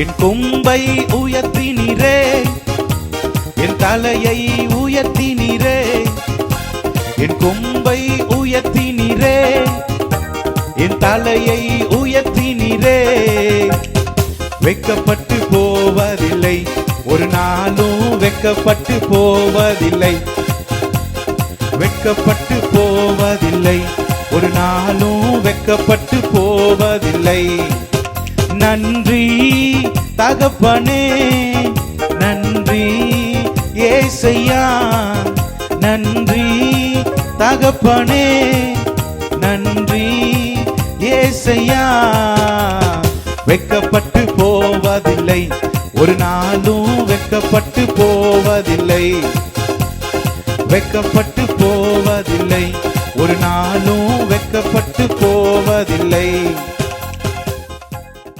என் கொம்பை உயர்த்தினீரே, என் தலையை உயர்த்தினீரே, என் கொம்பை உயர்த்தினீரே, என் தலையை உயர்த்தினீரே. வெட்கப்பட்டு போவதில்லை, ஒரு நாளும் வெட்கப்பட்டு போவதில்லை, வெட்கப்பட்டு போவதில்லை, ஒரு நாளும் வெட்கப்பட்டு போவதில்லை. நன்றி தகப்பனே, நன்றி ஏசையா, நன்றி தகப்பனே, நன்றி ஏசையா. வெட்கப்பட்டு போவதில்லை, ஒரு நாளும் வெட்கப்பட்டு போவதில்லை, வெட்கப்பட்டு